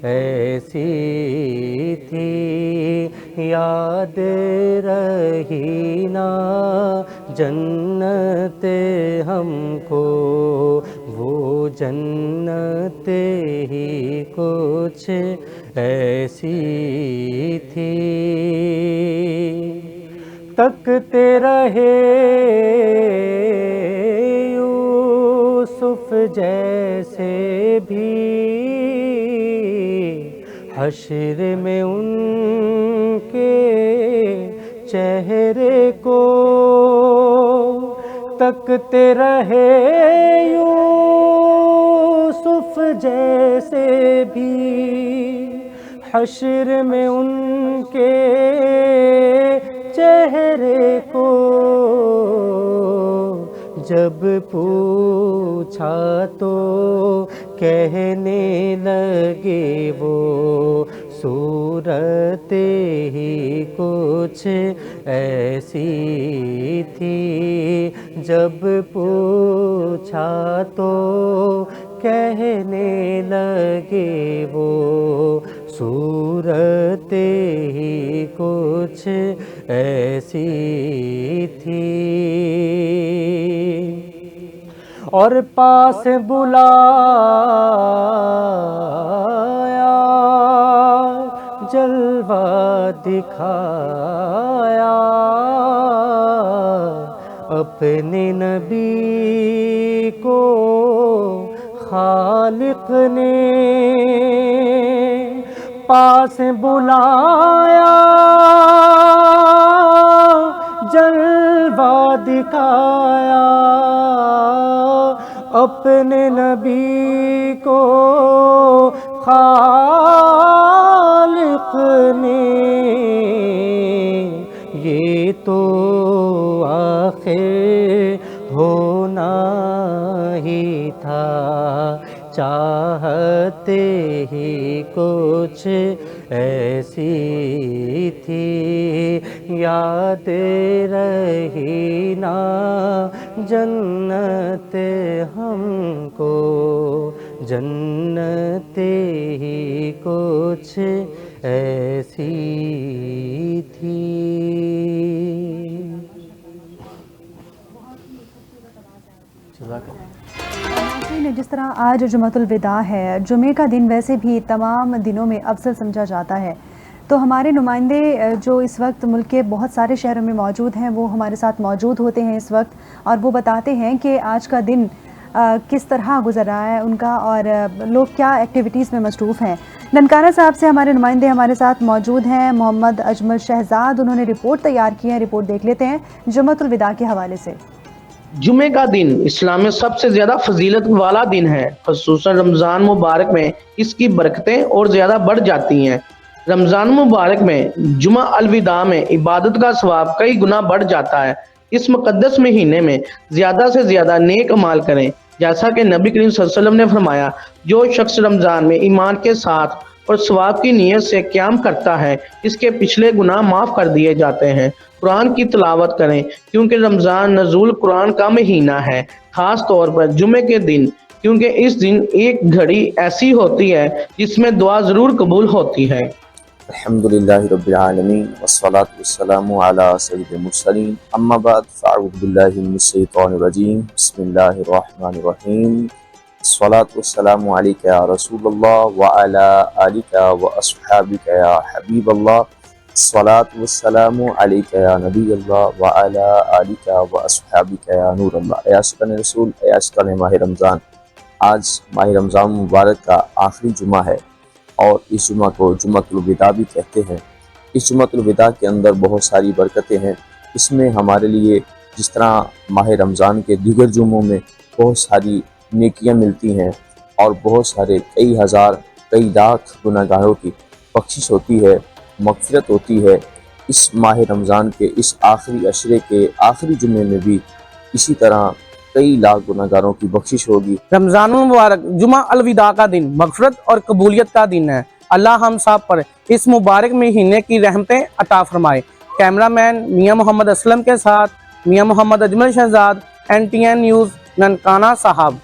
ایسی تھی یاد رہی نا جنت ہم کو، وہ جنت ہی کچھ ایسی تھی۔ تکتے رہے یوسف جیسے بھی حشر میں ان کے چہرے کو، تکتے رہے یوسف جیسے بھی حشر میں ان کے چہرے کو، جب پوچھا تو کہنے لگے وہ صورت ہی کچھ ایسی تھی، جب پوچھا تو کہنے لگے وہ صورت ہی کچھ ایسی تھی۔ اور پاس بلایا جلوہ دکھایا اپنے نبی کو خالق نے، پاس بلایا جلوہ دکھایا اپنے نبی کو خالق نے، یہ تو آخر ہونا ہی تھا، چاہتے ہی کچھ ایسی تھی، یاد رہی نا جنت ہم کو، جنت ہی کچھ ایسی تھی۔ جس طرح آج جمعۃ الوداع ہے، جمعے کا دن ویسے بھی تمام دنوں میں افضل سمجھا جاتا ہے، تو ہمارے نمائندے جو اس وقت ملک کے بہت سارے شہروں میں موجود ہیں وہ ہمارے ساتھ موجود ہوتے ہیں اس وقت، اور وہ بتاتے ہیں کہ آج کا دن کس طرح گزر رہا ہے ان کا اور لوگ کیا ایکٹیویٹیز میں مصروف ہیں۔ ننکانہ صاحب سے ہمارے نمائندے ہمارے ساتھ موجود ہیں، محمد اجمل شہزاد، انہوں نے رپورٹ تیار کی ہے، رپورٹ دیکھ لیتے ہیں جمعۃ الوداع کے حوالے سے۔ جمعے کا دن اسلام میں سب سے زیادہ فضیلت والا دن ہے، خصوصاً رمضان مبارک میں اس کی برکتیں اور زیادہ بڑھ جاتی ہیں۔ رمضان مبارک میں جمعہ الوداع میں عبادت کا ثواب کئی گنا بڑھ جاتا ہے۔ اس مقدس مہینے میں زیادہ سے زیادہ نیک اعمال کریں، جیسا کہ نبی کریم صلی اللہ علیہ وسلم نے فرمایا، جو شخص رمضان میں ایمان کے ساتھ اور ثواب کی نیت سے قیام کرتا ہے اس کے پچھلے گناہ معاف کر دیے جاتے ہیں۔ قرآن کی تلاوت کریں کیونکہ رمضان نزول قرآن کا مہینہ ہے، خاص طور پر جمعے کے دن، کیونکہ اس دن ایک گھڑی ایسی ہوتی ہے جس میں دعا ضرور قبول ہوتی ہے۔ الحمدللہ رب العالمین والصلاة والسلام علی سید المرسلین، اما بعد فاعوذ باللہ من الشیطان الرجیم، بسم اللہ الرحمن الرحیم، الصلاة والسلام علیک یا رسول اللہ وعلی آلک واصحابک یا حبیب اللہ، الصلاة والسلام علیک یا نبی اللہ وعلی آلک واصحابک یا نور اللہ۔ اے عاشقان رسول، اے عاشقان ماہ رمضان، آج ماہ رمضان مبارک کا آخری جمعہ ہے اور اس جمعہ کو جمعۃ الوداع بھی کہتے ہیں۔ اس جمعۃ الوداع کے اندر بہت ساری برکتیں ہیں۔ اس میں ہمارے لیے جس طرح ماہ رمضان کے دیگر جمعوں میں بہت ساری نیکیاں ملتی ہیں اور بہت سارے کئی ہزار کئی لاکھ گناہگاروں کی بخشش ہوتی ہے، مغفرت ہوتی ہے، اس ماہ رمضان کے اس آخری عشرے کے آخری جمعے میں بھی اسی طرح کئی لاکھ گناہگاروں کی بخشش ہوگی۔ رمضان مبارک جمعہ الوداع کا دن مغفرت اور قبولیت کا دن ہے۔ اللہ ہم سب پر اس مبارک مہینے کی رحمتیں عطا فرمائے۔ کیمرہ مین میاں محمد اسلم کے ساتھ میاں محمد اجمل شہزاد، NTN نیوز، ننکانہ صاحب۔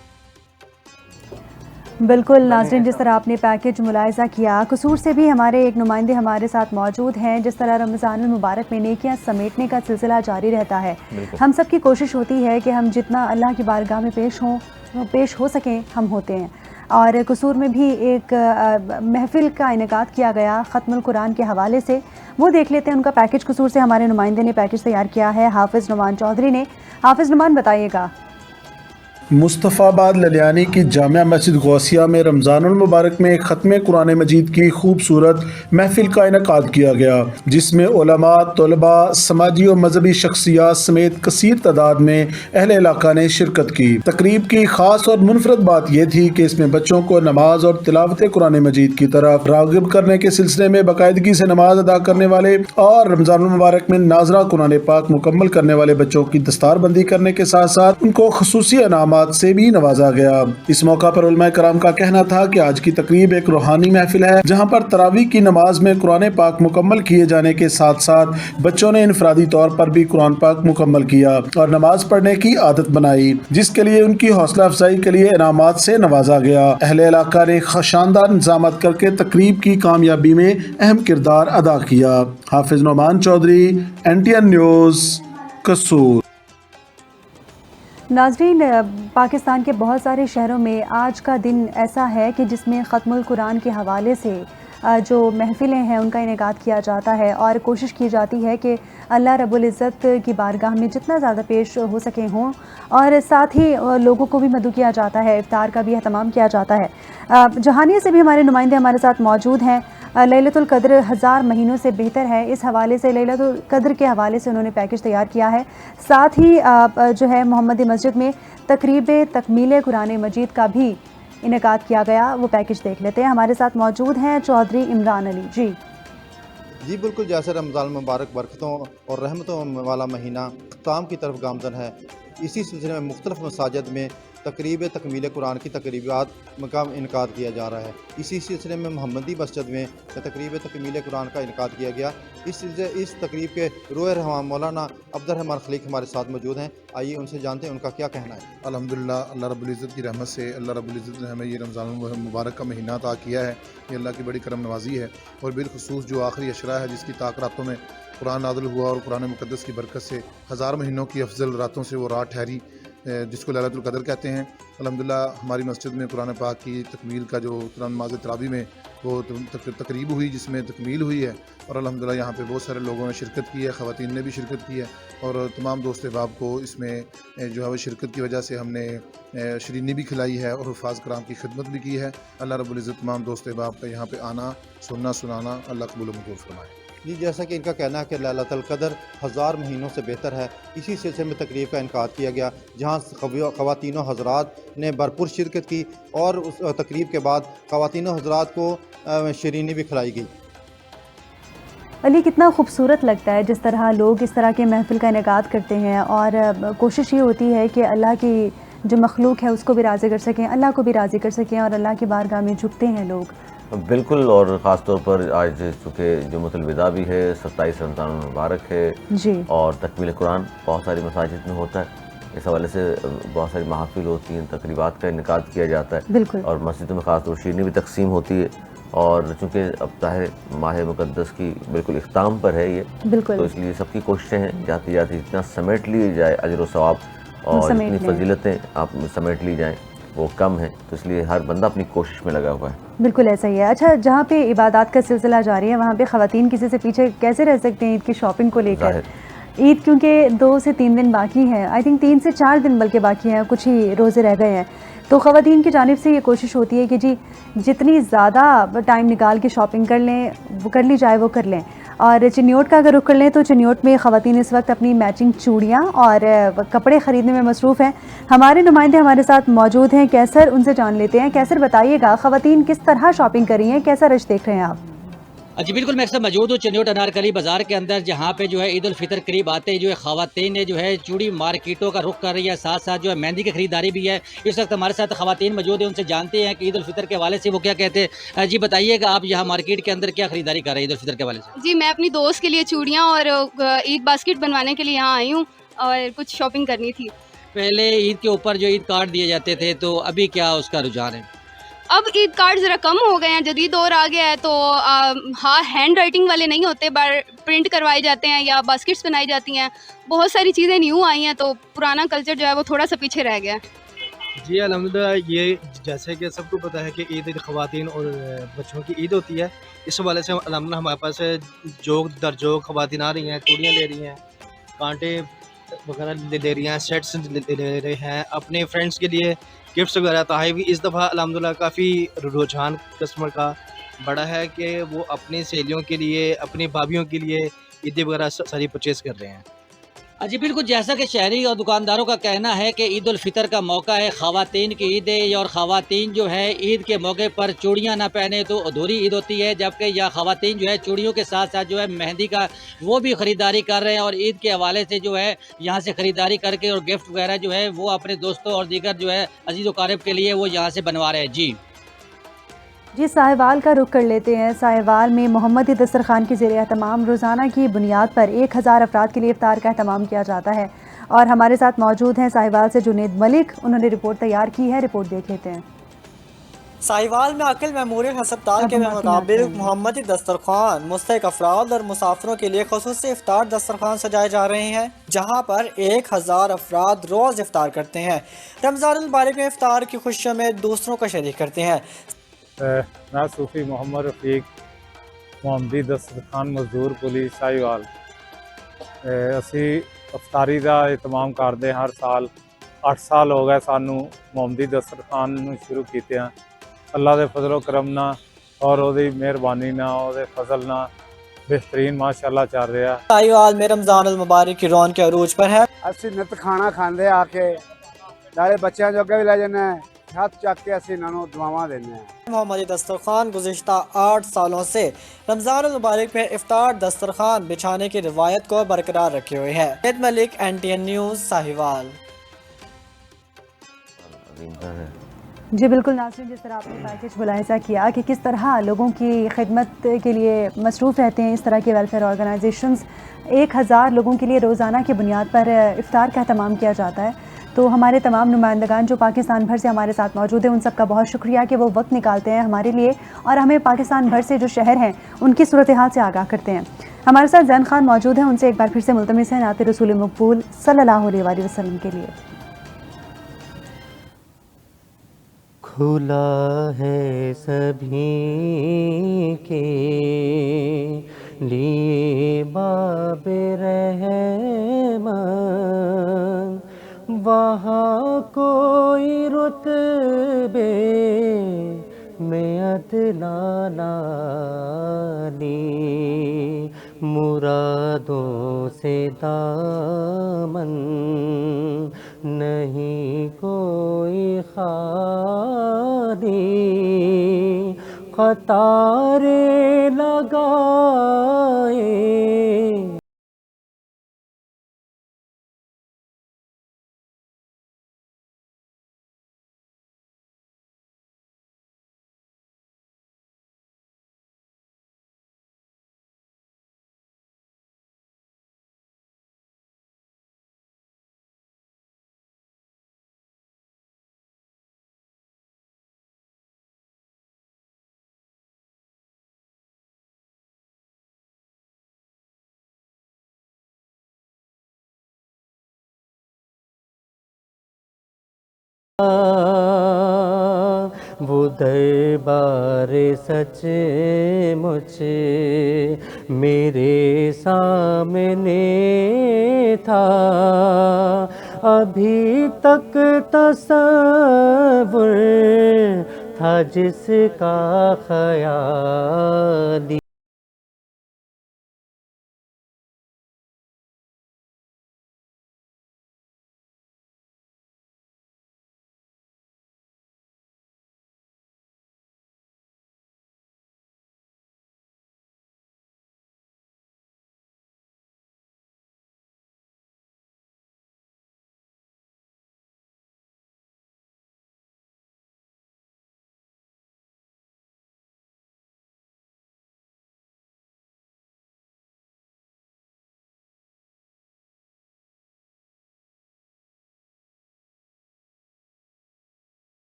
बिल्कुल नाज़रीन, जिस तरह आपने पैकेज मुलाहिज़ा किया, कसूर से भी हमारे एक नुमाइंदे हमारे साथ मौजूद हैं। जिस तरह रमज़ानुल मुबारक में नेकियां समेटने का सिलसिला जारी रहता है, हम सब की कोशिश होती है कि हम जितना अल्लाह की बारगाह में पेश हो सकें हम होते हैं। और कसूर में भी एक महफ़िल का इनेकाद किया गया ख़त्मुल कुरान के हवाले से, वो देख लेते हैं उनका पैकेज। कसूर से हमारे नुमाइंदे ने पैकेज तैयार किया है, हाफिज़ नुमान चौधरी ने। हाफिज़ नुमान, बताइएगा। मुस्तफ़ाबाद ललियानी की जामिया मस्जिद गौसिया में रमज़ानुल मुबारक में ख़त्म कुरान मजीद की खूबसूरत महफिल का इनेकाद किया गया, जिसमें उलमा, तलबा, समाजी और मजहबी शख्सियात समेत कसीर तादाद में अहले इलाका ने शिरकत की। तकरीब की खास और मुनफरद बात यह थी कि इसमें बच्चों को नमाज और तिलावत कुरान मजीद की तरफ राग़िब करने के सिलसिले में बाकायदगी से नमाज अदा करने वाले और रमज़ानुल मुबारक में नाजरा कुरान पाक मुकम्मल करने वाले बच्चों की दस्तारबंदी करने के साथ साथ उनको खुसूसी इनामात से भी नवाजा गया। इस मौका पर उलमाए कराम का कहना था कि आज की तकरीब एक रूहानी महफिल है, जहां पर तरावी की नमाज में कुरान पाक मुकम्मल किए जाने के साथ साथ बच्चों ने इनफरादी तौर पर भी कुरान पाक मुकम्मल किया और नमाज पढ़ने की आदत बनाई, जिसके लिए उनकी हौसला अफजाई के लिए इनामात से नवाजा गया। अहले इलाका ने शानदार इंतजाम करके तकरीब की कामयाबी में अहम किरदार अदा किया। हाफिज नुमान चौधरी, NTN न्यूज़, कसूर। नाज़रीन, पाकिस्तान के बहुत सारे शहरों में आज का दिन ऐसा है कि जिसमें ख़त्मुल कुरान के हवाले से जो महफ़िलें हैं उनका इनेकाद किया जाता है और कोशिश की जाती है कि अल्लाह रब्बुल इज़्ज़त की बारगाह में जितना ज़्यादा पेश हो सके हों, और साथ ही लोगों को भी मदऊ किया जाता है, इफ्तार का भी अहतमाम किया जाता है। जहानिया से भी हमारे नुमाइंदे हमारे साथ मौजूद हैं। लैलतुल कद्र 1000 महीनों से बेहतर है, इस हवाले से लैलतुल कद्र के हवाले से उन्होंने पैकेज तैयार किया है। साथ ही जो है मोहम्मदी मस्जिद में तकरीब तकमील कुरान मजीद का भी इनेकाद किया गया, वो पैकेज देख लेते हैं। हमारे साथ मौजूद हैं चौधरी इमरान अली जी। बिल्कुल, जैसे रमज़ान मुबारक बरकतों और रहमतों वाला महीना अख्ताम की तरफ गामज़न है, इसी सिलसिले में मुख्तलिफ़ मसाजिद में तकरीब तकमील कुरान की तकरीबात का इनकाद किया जा रहा है। इसी सिलसिले में मोहम्मदी मस्जिद में तकरीब तकमील कुरान का इनकाद किया गया। इस तकरीब के रोए रहमान मौलाना अब्दुर्रहमान खलीक हमारे साथ मौजूद हैं। आइए उनसे जानते हैं उनका क्या कहना है। अल्हम्दुलिल्लाह, अल्लाह रब्बुल इज़्ज़त की रहमत से अल्लाह रब्बुल इज़्ज़त ने हमें ये रमज़ान मुबारक का महीना अता किया है। ये अल्लाह की बड़ी करम नवाजी है और बिलखुसूस जो आखिरी अशरा है जिसकी ताक रातों में कुरान नाज़िल हुआ और कुरान मुक़द्दस की बरकत से 1000 महीनों की अफजल रातों से वो रात ठहरी, जिसको लैलतुल कद्र कहते हैं। अल्हम्दुलिल्लाह, हमारी मस्जिद में कुरान पाक की तकमील का जो नमाज़ तरावी में वो तकरीब हुई, जिसमें तकमील हुई है और अल्हम्दुलिल्लाह यहाँ पे बहुत सारे लोगों ने शिरकत की है, ख़वातीन ने भी शिरकत की है और तमाम दोस्त अहबाब को इसमें जो है वो शिरकत की वजह से हमने शरीनी भी खिलाई है और हुफ़ाज़ कराम की खिदमत भी की है। अल्लाह रब्बुल इज़्ज़त तमाम दोस्त अहबाब का यहाँ पे आना, सुनना, सुनाना अल्लाह कबूल मंजूर फरमाए। जी, जैसा कि इनका कहना है कि लैलतुल कद्र 1000 महीनों से बेहतर है, इसी सिलसिले में तकरीब का इनकाद किया गया, जहाँ ख़वातीनों हज़रात ने भरपूर शिरकत की और उस तकरीब के बाद ख़वातीनों हज़रात को शरीनी भी खिलाई गई। अली, कितना खूबसूरत लगता है जिस तरह लोग इस तरह के महफिल का इनेकाद करते हैं और कोशिश ये होती है कि अल्लाह की जो मखलूक है उसको भी राज़ी कर सकें, अल्लाह को भी राज़ी कर सकें और अल्लाह की बारगाह में झुकते हैं लोग। बिल्कुल, और ख़ास तौर पर आज चूँकि जुम्मतुल विदा भी है, 27 रमज़ान मुबारक है जी, और तकमील कुरान बहुत सारी मसाजिद में होता है। इस हवाले से बहुत सारी महफ़िल होती हैं, तकरीबात का इनेकाद किया जाता है बिल्कुल। और मस्जिद में ख़ास तौर शीरनी भी तकसीम होती है और चूँकि अब ज़ाहिर माह मुक़द्दस की बिल्कुल इख्ताम पर है ये, बिल्कुल, तो इसलिए सबकी कोशिशें हैं जाती जाती जितना समेट ली जाए अजर व सवाब और जितनी फजीलतें आप समेट ली जाएँ वो कम है, तो इसलिए हर बंदा अपनी कोशिश में लगा हुआ है। बिल्कुल ऐसा ही है। अच्छा, जहाँ पे इबादत का सिलसिला जारी है वहाँ पे ख़वातीन किसी से पीछे कैसे रह सकते हैं ईद की शॉपिंग को लेकर? ईद क्योंकि 2 से 3 दिन बाकी हैं, आई थिंक 3 से 4 दिन बल्कि बाकी हैं, कुछ ही रोज़े रह गए हैं, तो ख़वातीन की जानिब से ये कोशिश होती है कि जी जितनी ज़्यादा टाइम निकाल के शॉपिंग कर लें वो कर ली जाए, वो कर लें। और चिन्योट का अगर रुख कर लें तो चिन्योट में ख़वातीन इस वक्त अपनी मैचिंग चूड़ियाँ और कपड़े ख़रीदने में मसरूफ़ हैं। हमारे नुमाइंदे हमारे साथ मौजूद हैं, कैसर, उनसे जान लेते हैं। कैसर, बताइएगा ख़वातीन किस तरह शॉपिंग कर रही हैं, कैसा रश देख रहे हैं आप? जी बिल्कुल, मैं अक्सर मौजूद हूँ चिन्योट अनारकली बाज़ार के अंदर, जहाँ पे जो है ईद उल फितर करीब आते ही जो है ख़वातीन ने जो है चूड़ी मार्केटों का रुख कर रही है, साथ साथ जो है मेहंदी की खरीदारी भी है। इस वक्त हमारे साथ ख़वातीन मौजूद है, उनसे जानते हैं कि ईद उल फितर के हवाले से वो क्या कहते हैं। जी बताइएगा, आप यहाँ मार्केट के अंदर क्या खरीदारी कर रहे हैं ईद उल फितर के हवाले से? जी, मैं अपनी दोस्त के लिए चूड़ियाँ और ईद बास्केट बनवाने के लिए यहाँ आई हूँ और कुछ शॉपिंग करनी थी। पहले ईद के ऊपर जो ईद कार्ड दिए जाते थे, तो अभी क्या उसका रुझान है? अब ईद कार्ड ज़रा कम हो गए हैं, जदीद दौर आ गया है, तो हाँ हैंड राइटिंग वाले नहीं होते, प्रिंट करवाए जाते हैं या बास्केट्स बनाई जाती हैं। बहुत सारी चीज़ें न्यू आई हैं, तो पुराना कल्चर जो है वो थोड़ा सा पीछे रह गया है। जी अल्हम्दुलिल्लाह, ये जैसे कि सबको पता है कि ईद ख़वातीन और बच्चों की ईद होती है। इस हवाले से अल्हम्दुलिल्लाह हमारे पास जोक दर जोक ख़वातीन आ रही हैं, चूड़ियाँ ले रही हैं, कांटे वगैरह ले रही हैं, सेट्स ले रहे हैं अपने फ्रेंड्स के लिए, गिफ्ट्स वगैरह। तो है भी इस दफ़ा अल्हम्दुलिल्लाह काफ़ी रुझान कस्टमर का बड़ा है कि वो अपनी सहेलियों के लिए, अपनी भाभीयों के लिए ईदी वगैरह सारी परचेज़ कर रहे हैं। जी बिल्कुल, जैसा कि शहरी और दुकानदारों का कहना है कि ईद उल फितर का मौका है, ख़वातीन की ईद है, और ख़वातीन जो है ईद के मौके पर चूड़ियाँ ना पहने तो अधूरी ईद होती है, जबकि यह ख़वातीन जो है चूड़ियों के साथ साथ जो है मेहंदी का वो भी ख़रीदारी कर रहे हैं, और ईद के हवाले से जो है यहाँ से ख़रीदारी करके और गिफ्ट वगैरह जो है वो अपने दोस्तों और दीगर जो है अजीज़ व अक़ारिब के लिए वो यहाँ से बनवा रहे हैं। जी साहिवाल का रुख कर लेते हैं। साहिवाल में मोहम्मदी दस्तरखान के ज़रिए तमाम रोज़ाना की बुनियाद पर 1000 अफराद के लिए इफ्तार का अहतमाम किया जाता है, और हमारे साथ मौजूद हैं साहिवाल से जुनेद मलिक। उन्होंने रिपोर्ट तैयार की है, रिपोर्ट देख लेते हैं। साहिवाल में अकिल मेमोरियल हस्पताल के मुताबिक मोहम्मदी दस्तरखान मुस्तहिक अफराद और मुसाफिरों के लिए खुसूसी इफ्तार दस्तरखान सजाए जा रहे हैं, जहाँ पर 1000 अफराद रोज़ इफ्तार करते हैं। रमज़ान मुबारक में इफ्तार की खुशियों में दूसरों को शरीक करते हैं। मैं सूफी मोहम्मद रफ़ीक, मोहम्मदी दस्तरखान मजदूर पुलिस साहिवाल। असी अफतारी का एहतमाम करते हर साल। 8 साल हो गए सानू मोहम्मदी दस्तरखान शुरू किए हैं। अल्लाह के फजलो करम ना और उसकी मेहरबानी ना उसके फजल ना बेहतरीन माशाअल्लाह चल रहा। साहिवाल में रमज़ान मुबारक की रौनक के अरूज पर है। असी नित खाना खाते आके नाले बच्चों जो अगे भी लै जाने, छत चक के असी इन्हों दुआवां देने। मोहम्मदी दस्तरखान गुज़िश्ता 8 सालों से रमज़ान मुबारक में इफ्तार दस्तरखान बिछाने की रिवायत को बरकरार रखे हुए है। Junaid Malik, NTN news, Sahiwal. जी बिल्कुल नाज़रीन, जिस तरह आपने पैकेज मुलाहिज़ा किया कि किस तरह लोगों की खिदमत के लिए मसरूफ़ रहते हैं इस तरह के वेलफेयर ऑर्गेनाइजेशंस। 1000 लोगों के लिए रोज़ाना की बुनियाद पर इफ्तार का अहतमाम किया जाता है। तो हमारे तमाम नुमाइंदगान जो पाकिस्तान भर से हमारे साथ मौजूद हैं, उन सब का बहुत शुक्रिया कि वो वक्त निकालते हैं हमारे लिए और हमें पाकिस्तान भर से जो शहर हैं उनकी सूरत हाल से आगाह करते हैं। हमारे साथ जैन खान मौजूद हैं, उनसे एक बार फिर से मुल्तमिस है नाते रसूल मकबूल सल्लल्लाहु अलैहि वसल्लम के लिए। खुला है सभी के लिए बाब रहमान, वहाँ कोई रुतबे में अदना नहीं, मुरादों से दामन नहीं कोई खाली, कतारे लगाए वो दरबार सच मुझे मेरे सामने था, अभी तक तसव्वुर था जिसका ख्याल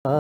आ